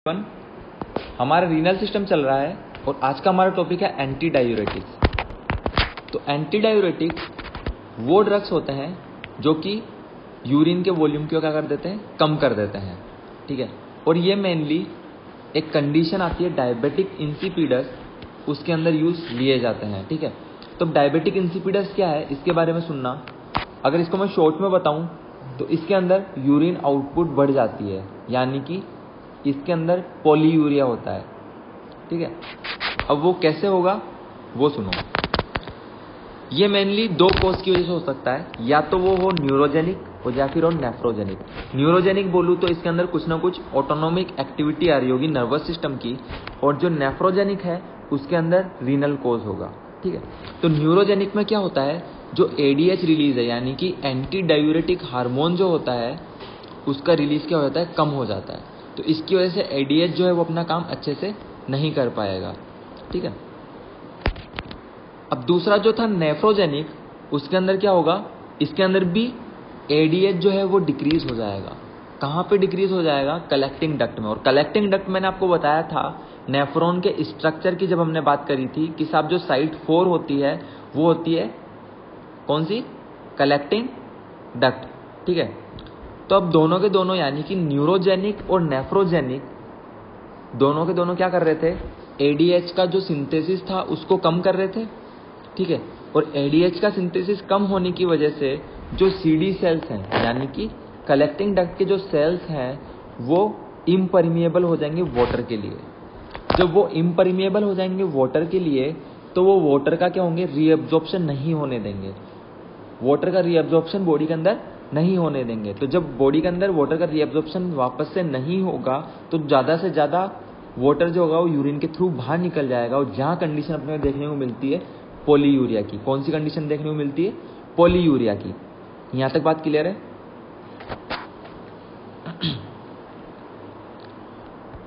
One, हमारा renal system चल रहा है और आज का हमारा टॉपिक है एंटी डायूरेटिक्स। तो एंटी डायूरेटिक्स वो ड्रग्स होते हैं जो कि यूरिन के वॉल्यूम को क्या कर देते हैं, कम कर देते हैं, ठीक है। और ये मेनली एक कंडीशन आती है डायबिटिक इंसिपिडस, उसके अंदर यूज लिए जाते हैं, ठीक है। तो डायबिटिक इंसिपिडस क्या है, इसके बारे में सुनना। अगर इसको मैं शॉर्ट में बताऊं तो इसके अंदर यूरिन आउटपुट बढ़ जाती है, यानी कि इसके अंदर पॉलीयूरिया होता है, ठीक है। अब वो कैसे होगा वो सुनो। ये मेनली दो कॉज की वजह से हो सकता है, या तो वो हो न्यूरोजेनिक और या फिर हो नेफ्रोजेनिक। न्यूरोजेनिक बोलूँ तो इसके अंदर कुछ ना कुछ ऑटोनोमिक एक्टिविटी आ रही होगी नर्वस सिस्टम की, और जो नेफ्रोजेनिक है उसके अंदर रीनल कॉज होगा, ठीक है। तो न्यूरोजेनिक में क्या होता है, जो एडीएच रिलीज है यानी कि एंटी डायूरेटिक हार्मोन जो होता है उसका रिलीज क्या हो जाता है, कम हो जाता है। तो इसकी वजह से एडीएच जो है वो अपना काम अच्छे से नहीं कर पाएगा, ठीक है। अब दूसरा जो था नेफ्रोजेनिक, उसके अंदर क्या होगा, इसके अंदर भी एडीएच जो है वो डिक्रीज हो जाएगा। कहाँ पे डिक्रीज हो जाएगा, कलेक्टिंग डक्ट में। और कलेक्टिंग डक्ट मैंने आपको बताया था नेफ्रॉन के स्ट्रक्चर की जब हमने बात करी थी कि साहब जो साइट 4 होती है वो होती है कौन सी, कलेक्टिंग डक्ट, ठीक है। तो अब दोनों के दोनों यानी कि न्यूरोजेनिक और नेफ्रोजेनिक दोनों के दोनों क्या कर रहे थे, एडीएच का जो सिंथेसिस था उसको कम कर रहे थे, ठीक है। और एडीएच का सिंथेसिस कम होने की वजह से जो सीडी सेल्स हैं यानी कि कलेक्टिंग डक्ट के जो सेल्स हैं वो इम्परमिएबल हो जाएंगे वाटर के लिए। जब वो इम्परमिएबल हो जाएंगे वाटर के लिए तो वो वाटर का क्या होंगे, रीअब्जॉर्प्शन नहीं होने देंगे। वाटर का रीअब्जॉर्प्शन बॉडी के अंदर नहीं होने देंगे। तो जब बॉडी के अंदर वाटर का रीअब्जॉर्प्शन वापस से नहीं होगा तो ज़्यादा से ज़्यादा वाटर जो होगा वो यूरिन के थ्रू बाहर निकल जाएगा। और जहाँ कंडीशन अपने को देखने को मिलती है पॉलीयूरिया की, कौन सी कंडीशन देखने को मिलती है, पॉलीयूरिया की। यहाँ तक बात क्लियर है।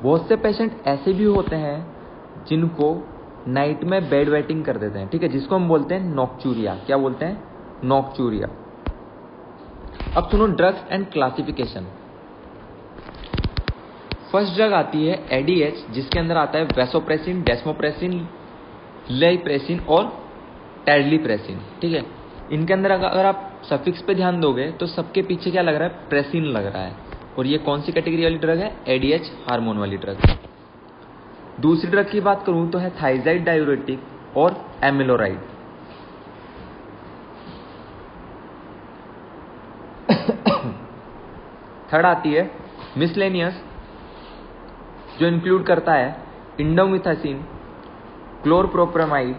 बहुत से पेशेंट ऐसे भी होते हैं जिनको नाइट में बेड वेटिंग कर देते हैं, ठीक है, जिसको हम बोलते हैं नॉक्चूरिया। क्या बोलते हैं, नॉक्चूरिया। अब सुनो drugs and classification. First drug आती है एडीएच, जिसके अंदर आता है वैसोप्रेसिन, डेस्मोप्रेसिन, लेइप्रेसिन और टेरलीप्रेसिन, ठीक है। इनके अंदर अगर आप सफिक्स पे ध्यान दोगे तो सबके पीछे क्या लग रहा है, प्रेसिन लग रहा है। और ये कौन सी कैटेगरी वाली ड्रग है, एडीएच हार्मोन वाली ड्रग। दूसरी ड्रग की बात करूं तो है थाइजाइड डायूरेटिक और एमिलोराइड। थर्ड आती है मिसलेनियस, जो इंक्लूड करता है इंडोमिथासिन, क्लोरप्रोप्रामाइड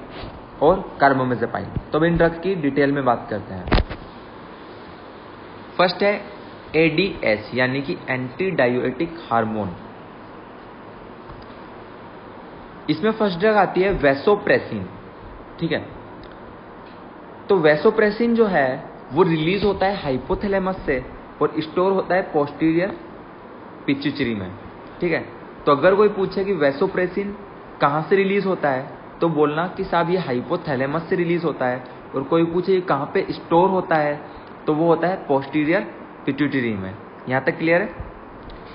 और कार्बामेज़ेपाइन। तो अब इन ड्रग्स की डिटेल में बात करते हैं। फर्स्ट है एडीएच यानी कि एंटी डायूरेटिक हार्मोन। इसमें फर्स्ट ड्रग आती है वैसोप्रेसिन, ठीक है। तो वैसोप्रेसिन जो है वो रिलीज होता है हाइपोथैलेमस से और स्टोर होता है पोस्टीरियर पिट्यूटरी में, ठीक है। तो अगर कोई पूछे कि वैसोप्रेसिन कहाँ से रिलीज होता है तो बोलना कि साहब ये हाइपोथैलेमस से रिलीज होता है। और कोई पूछे कहाँ पे स्टोर होता है तो वो होता है पोस्टीरियर पिट्यूटरी में। यहाँ तक क्लियर है।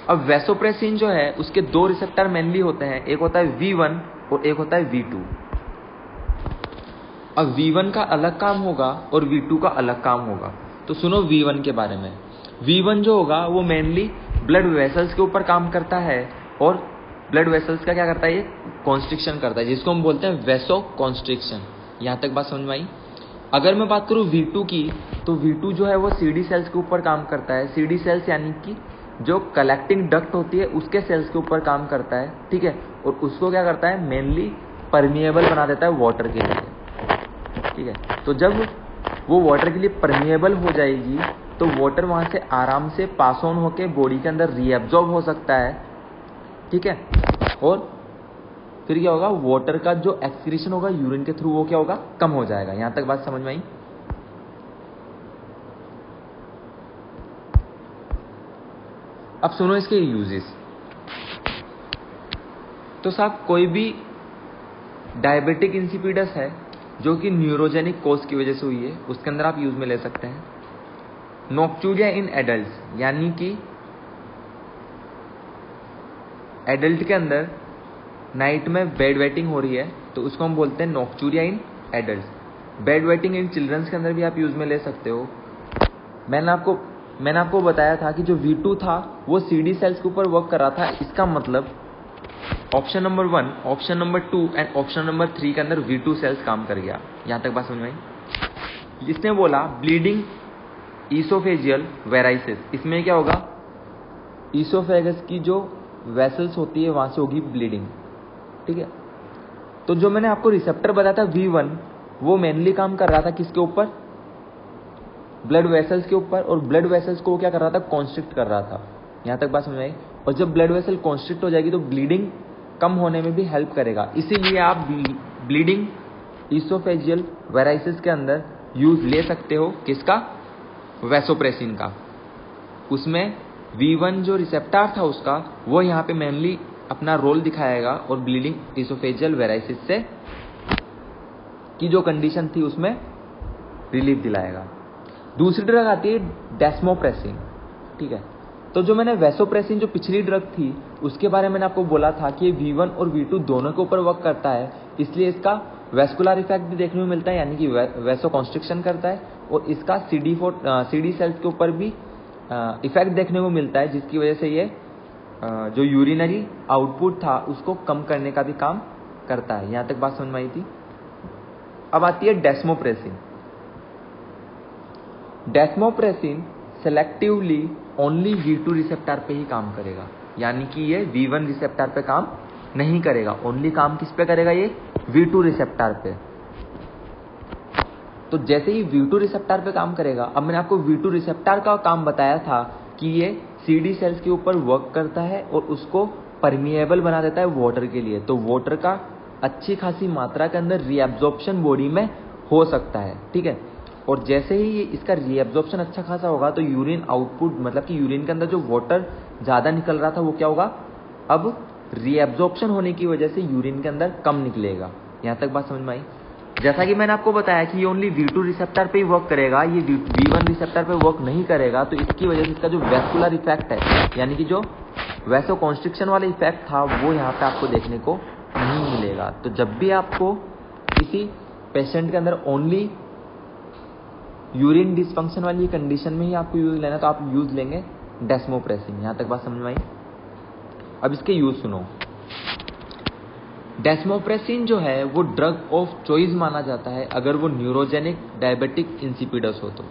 अब वैसोप्रेसिन जो है उसके दो रिसेप्टर मेनली होते हैं, एक होता है V1 और एक होता है V2। अब V1 का अलग काम होगा और V2 का अलग काम होगा। तो सुनो V1 के बारे में। V1 जो होगा वो मेनली ब्लड वेसल्स के ऊपर काम करता है और ब्लड वेसल्स का क्या करता है, ये कॉन्स्ट्रिक्शन करता है, जिसको हम बोलते हैं वेसो कॉन्स्ट्रिक्शन। यहाँ तक बात समझ में आई। अगर मैं बात करूँ V2 की तो V2 जो है वो CD सेल्स के ऊपर काम करता है। CD सेल्स यानी कि जो कलेक्टिंग डक्ट होती है उसके सेल्स के ऊपर काम करता है, ठीक है। और उसको क्या करता है, मेनली परमिएबल बना देता है वाटर के लिए, ठीक है। तो जब वो वाटर के लिए परमिएबल हो जाएगी तो वाटर वहाँ से आराम से पास ऑन होके बॉडी के अंदर रीअब्जॉर्ब हो सकता है, ठीक है। और फिर क्या होगा, वाटर का जो एक्सक्रीशन होगा यूरिन के थ्रू वो क्या होगा, कम हो जाएगा। यहाँ तक बात समझ में आई। अब सुनो इसके यूजेस। तो साहब कोई भी डायबिटिक इंसिपिडस है जो कि न्यूरोजेनिक कॉज की वजह से हुई है, उसके अंदर आप यूज में ले सकते हैं। नॉक्चूरिया इन एडल्ट्स यानी कि एडल्ट के अंदर नाइट में बेड वेटिंग हो रही है तो उसको हम बोलते हैं nocturia in adult. Bed wetting in childrens के अंदर भी आप यूज में ले सकते हो। मैंने आपको बताया था कि जो V2 था वो CD सेल्स के ऊपर वर्क कर रहा था। इसका मतलब option number 1, option number 2 and option number 3 के अंदर V2 सेल्स काम कर गया। यहां तक बात समझ में आई। इसने बोला ब्लीडिंग ईसोफेजियल वेराइसिस, इसमें क्या होगा, ईसोफेगस की जो वेसल्स होती है वहां से होगी ब्लीडिंग। ठीक है, तो जो मैंने आपको रिसेप्टर बताया था V1 वो मेनली काम कर रहा था किसके ऊपर, ब्लड वेसल्स के ऊपर। और ब्लड वेसल्स को क्या कर रहा था, कॉन्स्ट्रिक्ट कर रहा था। यहां तक बात समझ में आई। और जब ब्लड वेसल कॉन्स्ट्रिक्ट हो जाएगी तो ब्लीडिंग कम होने में भी हेल्प करेगा। इसीलिए आप ब्लीडिंग ईसोफेजियल वेराइसिस के अंदर यूज ले सकते हो किसका, वैसोप्रेसिन का। उसमें V1 जो रिसेप्टर था उसका वो यहाँ पे मेनली अपना रोल दिखाएगा और ब्लीडिंग ईसोफेजियल वेराइसिस से की जो कंडीशन थी उसमें रिलीफ दिलाएगा। दूसरी ड्रग आती है डेस्मोप्रेसिन। ठीक है, तो जो मैंने वैसोप्रेसिन जो पिछली ड्रग थी उसके बारे में मैंने आपको बोला था कि V1 और V2 दोनों के ऊपर वर्क करता है, इसलिए इसका वेस्कुलर इफेक्ट भी देखने में मिलता है, यानी कि वैसो कॉन्स्ट्रिक्शन करता है। और इसका CD सेल्स के ऊपर भी इफेक्ट देखने को मिलता है, जिसकी वजह से ये जो यूरिनरी आउटपुट था उसको कम करने का भी काम करता है। यहां तक बात समझ में आई थी। अब आती है desmopressin. Desmopressin selectively only V2 receptor पे ही काम करेगा, यानी कि ये V1 रिसेप्टर पे काम नहीं करेगा। ओनली काम किस पे करेगा, ये V2 रिसेप्टर पे। तो जैसे ही V2 रिसेप्टर पे काम करेगा, अब मैंने आपको V2 रिसेप्टर का काम बताया था कि ये CD सेल्स के ऊपर वर्क करता है और उसको परमिएबल बना देता है वाटर के लिए। तो वाटर का अच्छी खासी मात्रा के अंदर रीएब्जॉर्प्शन बॉडी में हो सकता है। ठीक है, और जैसे ही इसका रीएब्जॉर्प्शन अच्छा खासा होगा तो यूरिन आउटपुट, मतलब कि यूरिन के अंदर जो वाटर ज्यादा निकल रहा था वो क्या होगा, अब रीएब्जॉर्प्शन होने की वजह से यूरिन के अंदर कम निकलेगा। यहां तक बात समझ में आई। जैसा कि मैंने आपको बताया कि ये ओनली V2 रिसेप्टर पे ही वर्क करेगा, ये V1 रिसेप्टर पे वर्क नहीं करेगा। तो इसकी वजह से इसका जो वैस्कुलर इफेक्ट है, यानी कि जो वैसो कॉन्स्ट्रिक्शन वाला इफेक्ट था वो यहाँ पे आपको देखने को नहीं मिलेगा। तो जब भी आपको किसी पेशेंट के अंदर ओनली यूरिन डिसफंक्शन वाली कंडीशन में ही आपको यूज लेना, तो आप यूज लेंगे डेस्मोप्रेसिन। यहां तक बात समझ में आई। अब इसके यूज सुनो। डेस्मोप्रेसिन जो है वो ड्रग ऑफ चॉइस माना जाता है अगर वो न्यूरोजेनिक डायबिटिक इंसिपिडस हो तो।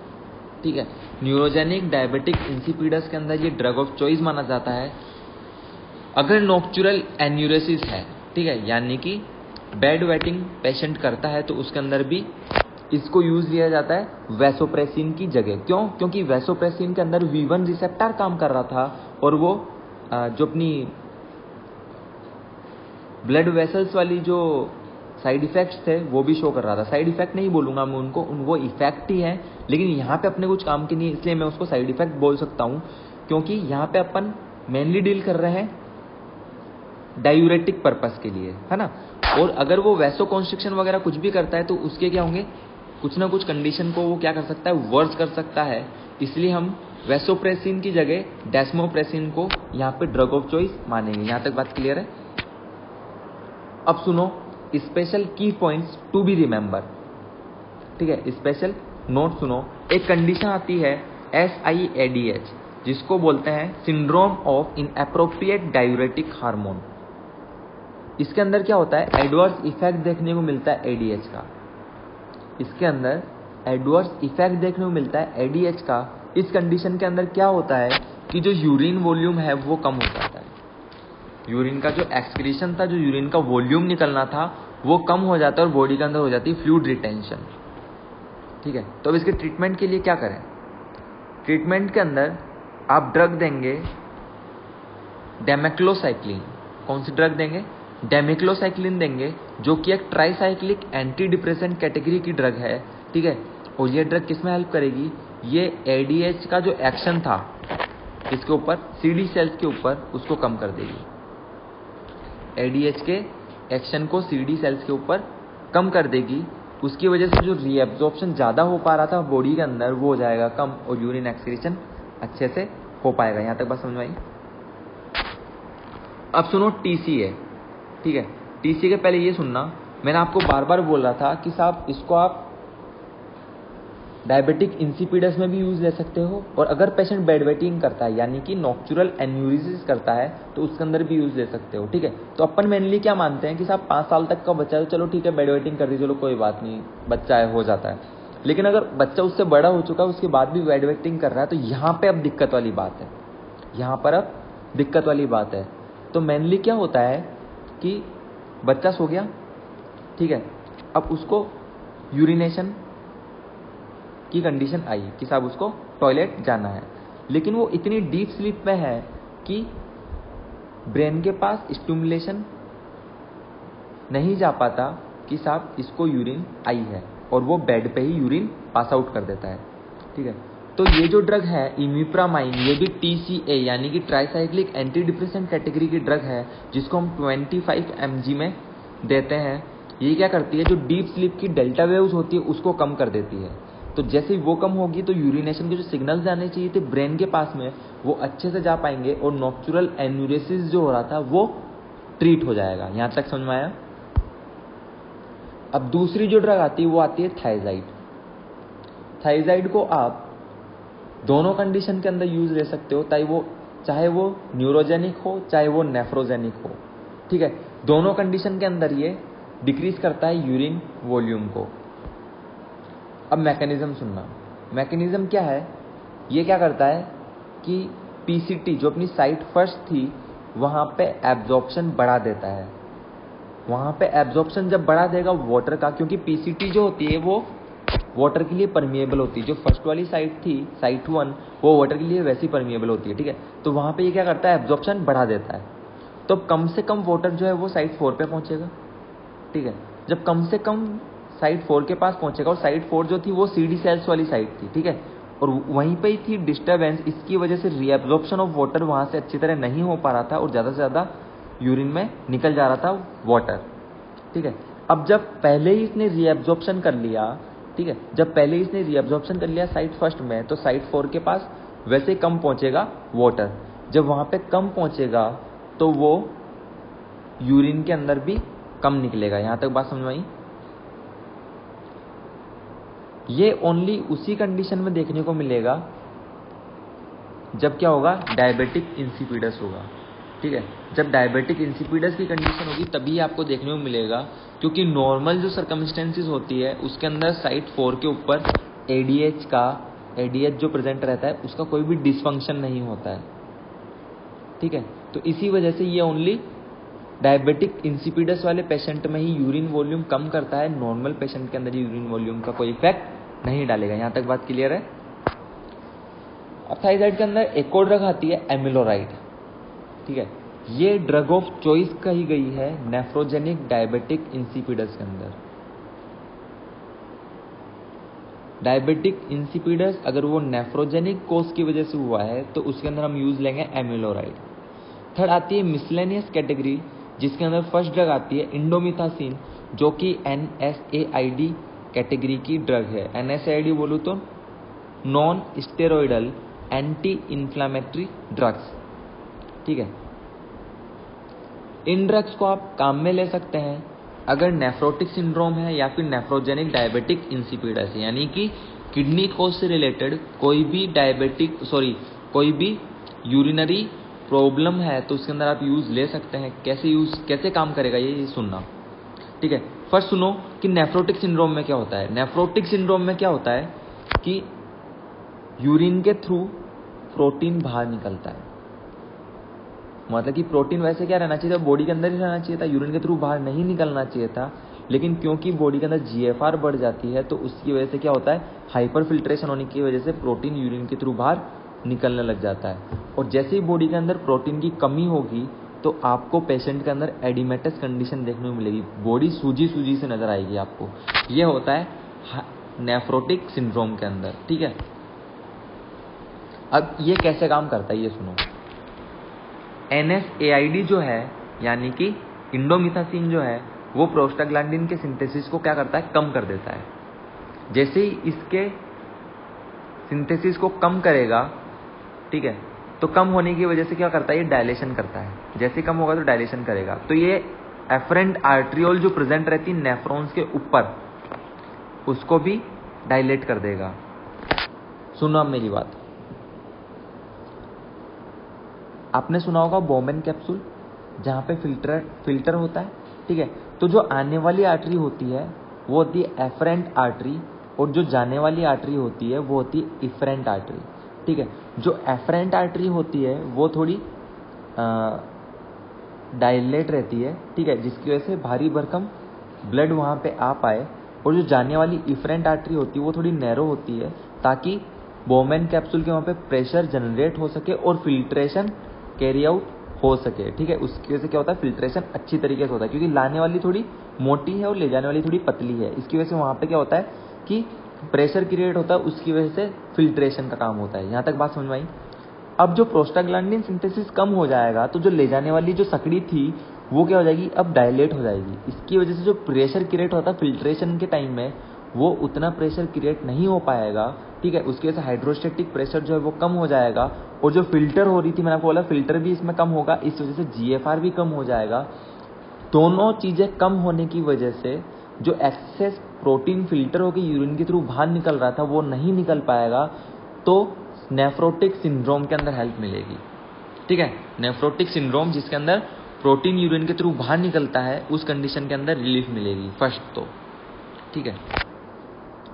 ठीक है, न्यूरोजेनिक डायबिटिक इंसिपिडस के अंदर ये ड्रग ऑफ चॉइस माना जाता है। अगर नॉक्चुरल एन्यूरेसिस है, ठीक है, यानी कि बेड वेटिंग पेशेंट करता है, तो उसके अंदर भी इसको यूज लिया जाता है वैसोप्रेसिन की जगह। क्यों? क्योंकि वैसोप्रेसिन के अंदर V1 रिसेप्टर काम कर रहा था और वो जो अपनी ब्लड वेसल्स वाली जो साइड इफेक्ट्स थे वो भी शो कर रहा था। साइड इफेक्ट नहीं बोलूंगा मैं उनको, वो इफेक्ट ही है, लेकिन यहाँ पे अपने कुछ काम के नहीं, इसलिए मैं उसको साइड इफेक्ट बोल सकता हूँ, क्योंकि यहाँ पे अपन मेनली डील कर रहे हैं डायूरेटिक पर्पस के लिए, है ना। और अगर वो वैसो कॉन्स्ट्रिक्शन वगैरह कुछ भी करता है तो उसके क्या होंगे, कुछ ना कुछ कंडीशन को वो क्या कर सकता है, वर्स कर सकता है। इसलिए हम वैसोप्रेसिन की जगह डेस्मोप्रेसिन को यहाँ पे ड्रग ऑफ चॉइस मानेंगे। यहाँ तक बात क्लियर है। अब सुनो स्पेशल की पॉइंट्स टू बी रिमेंबर। ठीक है, स्पेशल नोट सुनो। एक कंडीशन आती है SIADH, जिसको बोलते हैं syndrome of inappropriate diuretic hormone. इसके अंदर क्या होता है, एडवर्स इफेक्ट देखने को मिलता है ADH का। इसके अंदर एडवर्स इफेक्ट देखने को मिलता है ADH का। इस कंडीशन के अंदर क्या होता है कि जो यूरिन वॉल्यूम है वो कम हो जाता है। यूरिन का जो एक्सक्रीशन था, जो यूरिन का वॉल्यूम निकलना था वो कम हो जाता है और बॉडी के अंदर हो जाती है फ्लूइड रिटेंशन। ठीक है, तो अब इसके ट्रीटमेंट के लिए क्या करें। ट्रीटमेंट के अंदर आप ड्रग देंगे डेमेक्लोसाइक्लिन। कौन सी ड्रग देंगे, डेमेक्लोसाइक्लिन देंगे, जो कि एक ट्राइसाइक्लिक एंटी डिप्रेसेंट कैटेगरी की ड्रग है। ठीक है, और ये ड्रग किस में हेल्प करेगी, ये ADH का जो एक्शन था इसके ऊपर, CD सेल्स के ऊपर, उसको कम कर देगी। ADH के एक्शन को CD सेल्स के ऊपर कम कर देगी। उसकी वजह से जो रीएब्जॉर्प्शन ज्यादा हो पा रहा था बॉडी के अंदर वो हो जाएगा कम और यूरिन एक्सक्रीशन अच्छे से हो पाएगा। यहां तक बात समझ में आई। अब सुनो टीसी है, ठीक है। टीसी के पहले ये सुनना, मैंने आपको बार बार बोल रहा था कि साहब इसको आप डायबिटिक इंसिपिडस में भी यूज ले सकते हो, और अगर पेशेंट बेड वेटिंग करता है यानी कि नॉक्चुरल एन्यूरिसिस करता है तो उसके अंदर भी यूज ले सकते हो, ठीक है। तो अपन मेनली क्या मानते हैं कि साहब 5 साल तक का बच्चा है तो चलो ठीक है बेड वेटिंग कर दी, चलो कोई बात नहीं, बच्चा है हो जाता है। लेकिन अगर बच्चा उससे बड़ा हो चुका है उसके बाद भी बेड वेटिंग कर रहा है तो यहाँ पे अब दिक्कत वाली बात है, यहाँ पर अब दिक्कत वाली बात है। तो मेनली क्या होता है कि बच्चा सो गया, ठीक है, अब उसको यूरिनेशन की कंडीशन आई कि साहब उसको टॉयलेट जाना है, लेकिन वो इतनी डीप स्लीप में है कि ब्रेन के पास स्टिमुलेशन नहीं जा पाता कि साहब इसको यूरिन आई है, और वो बेड पे ही यूरिन पास आउट कर देता है, ठीक है। तो ये जो ड्रग है इमिप्रामाइन, ये भी TCA यानी कि ट्राइसाइक्लिक एंटी डिप्रेसेंट कैटेगरी की ड्रग है, जिसको हम 25 mg में देते हैं। ये क्या करती है, जो डीप स्लीप की डेल्टा वेव्स होती है उसको कम कर देती है। तो जैसे ही वो कम होगी तो यूरिनेशन के जो सिग्नल्स जाने चाहिए थे ब्रेन के पास में वो अच्छे से जा पाएंगे, और नॉक्चुरल एन्यूरेसिस जो हो रहा था वो ट्रीट हो जाएगा। यहां तक समझ में आया। अब दूसरी जो ड्रग आती है वो आती है थायजाइड। थायजाइड को आप दोनों कंडीशन के अंदर यूज ले सकते हो, चाहे वो न्यूरोजेनिक हो चाहे वो नेफ्रोजेनिक हो, ठीक है। दोनों कंडीशन के अंदर ये डिक्रीज करता है यूरिन वॉल्यूम को। अब मैकेनिज्म सुनना, मैकेनिज्म क्या है, ये क्या करता है कि पीसीटी जो अपनी साइट फर्स्ट थी वहां पे एब्जॉर्प्शन बढ़ा देता है। वहां पे एब्जॉर्प्शन जब बढ़ा देगा वाटर का, क्योंकि पीसीटी जो होती है वो वाटर के लिए परमिएबल होती है। जो फर्स्ट वाली साइट थी, साइट 1, वो वाटर के लिए वैसी परमिएबल होती है, ठीक है। तो वहां पे ये क्या करता है, एब्जॉर्प्शन बढ़ा देता है। तो कम से कम वाटर जो है वो साइट 4 पे पहुंचेगा, ठीक है। जब कम से कम साइट 4 के पास पहुंचेगा, और साइट 4 जो थी वो सीडी सेल्स वाली साइट थी, ठीक है, और वहीं पे ही थी डिस्टर्बेंस, इसकी वजह से रीएब्जॉर्प्शन ऑफ वाटर वहां से अच्छी तरह नहीं हो पा रहा था, और ज्यादा से ज्यादा यूरिन में निकल जा रहा था वाटर, ठीक है। अब जब पहले ही इसने रीएब्जॉर्प्शन कर लिया, ठीक है, जब पहले इसने रीएब्जॉर्प्शन कर लिया साइट फर्स्ट में, तो साइट 4 के पास वैसे कम पहुंचेगा वाटर। जब वहां पे कम पहुंचेगा तो वो यूरिन के अंदर भी कम निकलेगा। यहां तक बात समझ में आई। ये ओनली उसी कंडीशन में देखने को मिलेगा जब क्या होगा, डायबिटिक इंसिपिडस होगा, ठीक है। जब डायबिटिक इंसिपिडस की कंडीशन होगी तभी आपको देखने को मिलेगा, क्योंकि नॉर्मल जो सर्कमस्टेंसेस होती है उसके अंदर साइट 4 के ऊपर एडीएच जो प्रेजेंट रहता है उसका कोई भी डिसफंक्शन नहीं होता है, ठीक है। तो इसी वजह से ये ओनली डायबिटिक इंसिपिडस वाले पेशेंट में ही यूरिन वॉल्यूम कम करता है, नॉर्मल पेशेंट के अंदर यूरिन वॉल्यूम का कोई इफेक्ट नहीं डालेगा। यहां तक बात क्लियर है। अब थायराइड के अंदर एक और ड्रग आती है एमिलोराइड, ठीक है। ये ड्रग ऑफ चॉइस कही गई है नेफ्रोजेनिक डायबिटिक इंसिपिडस के अंदर। डायबिटिक इंसिपिडस अगर वो नेफ्रोजेनिक कोज की वजह से हुआ है तो उसके अंदर हम यूज लेंगे एमिलोराइड। थर्ड आती है मिसलेनियस कैटेगरी, जिसके अंदर फर्स्ट ड्रग आती है इंडोमिथासिन, जो कि NSAID कैटेगरी की ड्रग है। NSAID बोलूं तो non steroidal anti inflammatory drugs, ठीक है। इन ड्रग्स को आप काम में ले सकते हैं अगर नेफ्रोटिक सिंड्रोम है या फिर नेफ्रोजेनिक डायबिटिक इंसिपिडस है, यानी कि किडनी कोज से रिलेटेड कोई भी यूरिनरी प्रॉब्लम है तो उसके अंदर आप यूज ले सकते हैं। कैसे काम करेगा ये सुनना, ठीक है। फर्स्ट सुनो कि नेफ्रोटिक सिंड्रोम में क्या होता है। नेफ्रोटिक सिंड्रोम में क्या होता है कि यूरिन के थ्रू प्रोटीन बाहर निकलता है, मतलब कि प्रोटीन वैसे क्या रहना चाहिए था, बॉडी के अंदर ही रहना चाहिए था, यूरिन के थ्रू बाहर नहीं निकलना चाहिए था। लेकिन क्योंकि बॉडी के अंदर GFR बढ़ जाती है तो उसकी वजह से क्या होता है, हाइपर फिल्ट्रेशन होने की वजह से प्रोटीन यूरिन के थ्रू बाहर निकलने लग जाता है। और जैसे ही बॉडी के अंदर प्रोटीन की कमी होगी तो आपको पेशेंट के अंदर एडिमेटस कंडीशन देखने को मिलेगी, बॉडी सूजी से नजर आएगी आपको। ये होता है नेफ्रोटिक सिंड्रोम के अंदर, ठीक है। अब ये कैसे काम करता है ये सुनो। NSAID जो है यानी कि इंडोमिथासिन जो है वो प्रोस्टाग्लैंडिन के सिंथेसिस को क्या करता है, कम कर देता है। जैसे ही इसके सिंथेसिस को कम करेगा, ठीक है, तो कम होने की वजह से क्या करता है, ये डायलेशन करता है, जैसे कम होगा तो डायलेशन करेगा। तो ये एफरेंट आर्ट्रियोल जो प्रेजेंट रहती है नेफ्रॉन्स के ऊपर, उसको भी डायलेट कर देगा। सुनो अब मेरी बात, आपने सुना होगा बोमेन कैप्सूल, जहाँ पे फिल्टर होता है, ठीक है। तो जो आने वाली आर्टरी होती है वो होती है एफरेंट आर्टरी, और जो जाने वाली आर्टरी होती है वो होती है इफरेंट आर्टरी, ठीक है। जो एफरेंट आर्टरी होती है वो थोड़ी डायलेट रहती है, ठीक है, जिसकी वजह से भारी भरकम ब्लड वहाँ पे आ पाए। और जो जाने वाली इफरेंट आर्टरी होती है वो थोड़ी नैरो होती है, ताकि बोमेन कैप्सूल के वहाँ पे प्रेशर जनरेट हो सके और फिल्ट्रेशन कैरी आउट हो सके, ठीक है। उसकी वजह से क्या होता है, फिल्ट्रेशन अच्छी तरीके से होता है, क्योंकि लाने वाली थोड़ी मोटी है और ले जाने वाली थोड़ी पतली है। इसकी वजह से वहाँ पे क्या होता है कि प्रेशर क्रिएट होता है, उसकी वजह से फिल्ट्रेशन का काम होता है। यहाँ तक बात समझ में आई। अब जो प्रोस्टाग्लैंडिन सिंथेसिस कम हो जाएगा तो जो ले जाने वाली जो सकड़ी थी वो क्या हो जाएगी, अब डायलेट हो जाएगी। इसकी वजह से जो प्रेशर क्रिएट होता है फिल्ट्रेशन के टाइम में, वो उतना प्रेशर क्रिएट नहीं हो पाएगा, ठीक है। उसकी वजह से हाइड्रोस्टेटिक प्रेशर जो है वो कम हो जाएगा, और जो फिल्टर हो रही थी, मैंने आपको बोला फिल्टर भी इसमें कम होगा, इस वजह से जीएफआर भी कम हो जाएगा। दोनों चीजें कम होने की वजह से जो एक्सेस प्रोटीन फिल्टर होकर यूरिन के थ्रू बाहर निकल रहा था वो नहीं निकल पाएगा, तो नेफ्रोटिक सिंड्रोम के अंदर हेल्प मिलेगी, ठीक है। नेफ्रोटिक सिंड्रोम जिसके अंदर प्रोटीन यूरिन के थ्रू बाहर निकलता है, उस कंडीशन के अंदर रिलीफ मिलेगी फर्स्ट तो, ठीक है।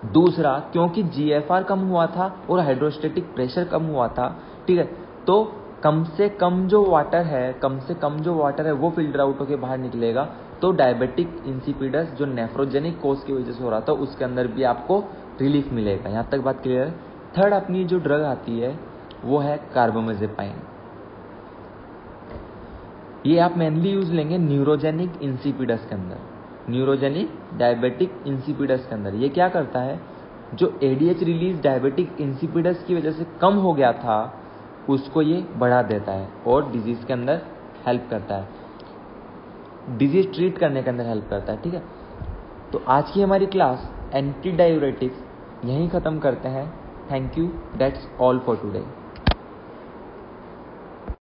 दूसरा, क्योंकि जीएफआर कम हुआ था और हाइड्रोस्टेटिक प्रेशर कम हुआ था, ठीक है, तो कम से कम जो वाटर है वो फिल्टर आउट होकर बाहर निकलेगा। तो डायबिटिक इंसिपिडस जो नेफ्रोजेनिक कोज की वजह से हो रहा था उसके अंदर भी आपको रिलीफ मिलेगा। यहाँ तक बात क्लियर है। थर्ड अपनी जो ड्रग आती है वो है कार्बामेजेपाइन। ये आप मेनली यूज लेंगे न्यूरोजेनिक इंसिपिडस के अंदर, न्यूरोजेनिक डायबिटिक इंसिपिडस के अंदर। ये क्या करता है, जो एडीएच रिलीज डायबिटिक इंसिपिडस की वजह से कम हो गया था उसको ये बढ़ा देता है और डिजीज के अंदर हेल्प करता है, डिजीज ट्रीट करने के अंदर हेल्प करता है, ठीक है। तो आज की हमारी क्लास एंटी डायूरेटिक्स यहीं ख़त्म करते हैं। Thank you, that's all for today.